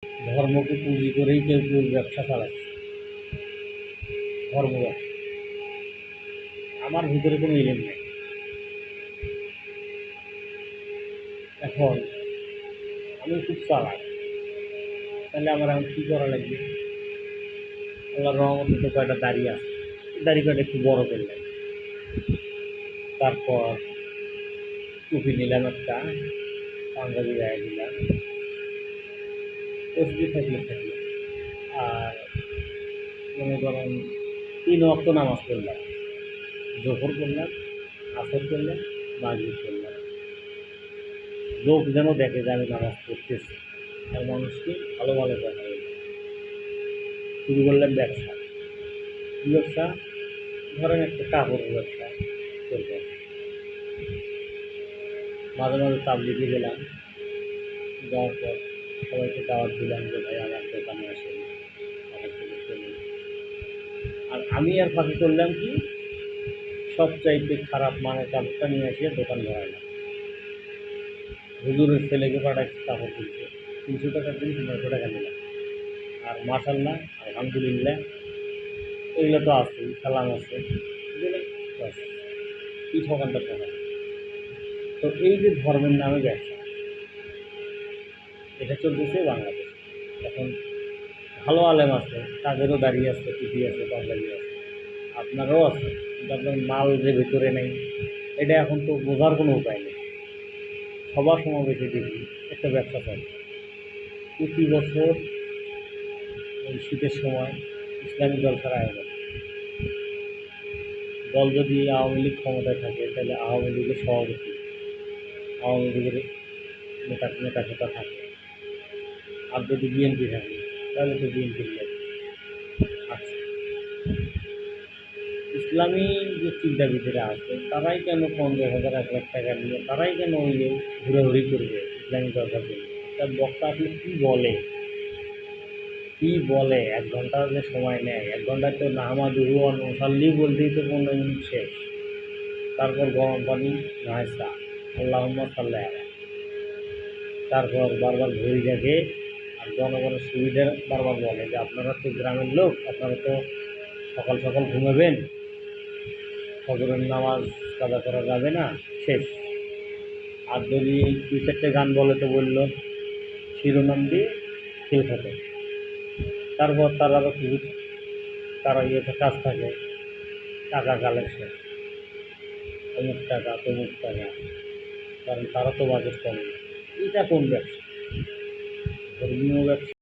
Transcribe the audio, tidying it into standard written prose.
ধর্মকে পুঁজি করেই কেউ কেউ ব্যবসা চালাচ্ছে, ধর্ম ব্যবসা। আমার ভিতরে কোনো ইলিম নেই। এখন আমি খুব চালাক, তাহলে আমার এখন কী করা লাগবে? আল্লাহর রহমতে তো কয়টা দাড়ি আছে, দাড়ি কয়টা একটু বড় করলাম, তারপর টুপি নিলাম একটা, পাঞ্জাবি গায়ে দিলাম, তসবি থাকলে থাকলো, আর মনে করেন 3 ওয়াক্ত নামাজ পড়লাম, জোহর করলাম, আসর করলাম, মাগরিব করলাম। লোক যেন দেখে যে আমি নামাজ পড়তেছি, আর মানুষকে ভালো ভালো কথা বলি। শুরু করলাম ব্যবসা। কী ব্যবসা? ধরেন একটা কাপড়ের ব্যবসা করবো। মাঝে মাঝে তাবলিগে গেলাম, যাওয়ার পর সবাইকে দাওয়াত দিলাম যে ভাই আমার দোকানে আসেন, আমার থেকে কেনেন। আর আমি আর ফাঁকি করলাম কি, সবচাইতে খারাপ মানের কাপড়টা নিয়ে এসে দোকান ভরাইলাম। হুজুরের ছেলেকে পাঠাচ্ছি কাপড় কিনতে, 300 টাকার দিন 900 টাকা নিলাম। আর মাশাল্লাহ আলহামদুলিল্লাহ এগুলো তো আছেই, সালাম আছে, দিলাম, ব্যাস। কি ঠকানটা ঠকান। তো এই যে ধর্মের নামে ব্যবসা, এটা চলতেছে বাংলাদেশ। এখন ভালো আলেম আছে, তাদেরও দাঁড়িয়ে আছে, টুপি আছে, পাঞ্জাবি আছে, আপনারও আছে, কিন্তু আপনার মাল যে ভেতরে নেই, এটা এখন তো বোঝার কোনো উপায় নেই। সবার সমাবেশে দেখি একটা ব্যবসা চলে। প্রতি বছর ওই শীতের সময় ইসলামী জলসার আয়োজন। দল যদি আওয়ামী লীগ ক্ষমতায় থাকে তাহলে আওয়ামী লীগের সভাপতি, আওয়ামী লীগের নেতা ফেতা থাকে। আর যদি বিএনপি থাকে তাহলে তো বিএনপির লোক। আচ্ছা, ইসলামী যে চিন্তাবিদেরা আছে তারাই কেন 15,000 1 লাখ টাকা নিয়ে তারাই কেন ওই যে ঘোরাঘুরি করবে ইসলামী দরকার জন্য? একটা বক্তা আসলে কী বলে, কী বলে? 1 ঘন্টা যে সময় নেয়, 1 ঘন্টায় তো নাহমাদুহু ওয়া নুসাল্লি বলতেই তো 15 মিনিট শেষ। তারপর গরম পানি, নয় চা, আল্লাহুম্মা সাল্লি আলা, তারপর বারবার ঘড়ি দেখে। আর জনগণের সুবিধার বারবার বলে যে আপনারা তো গ্রামের লোক, আপনারা তো সকাল সকাল ঘুমাবেন, ফজরের নামাজ কাজা করা যাবে না, শেষ। আর যদি 2-4টে গান বলে তো বলল শিরোনাম দিয়ে খেলখাতে। তারপর তার আরও কিছু তারা ইয়েতে কাজ থাকে, টাকা কালেকশন, অমুক টাকা তমুক টাকা, কারণ তারা তো বাজেট কম না। এটা কোন ব্যবসা? ধর্মীয় ব্যবসা।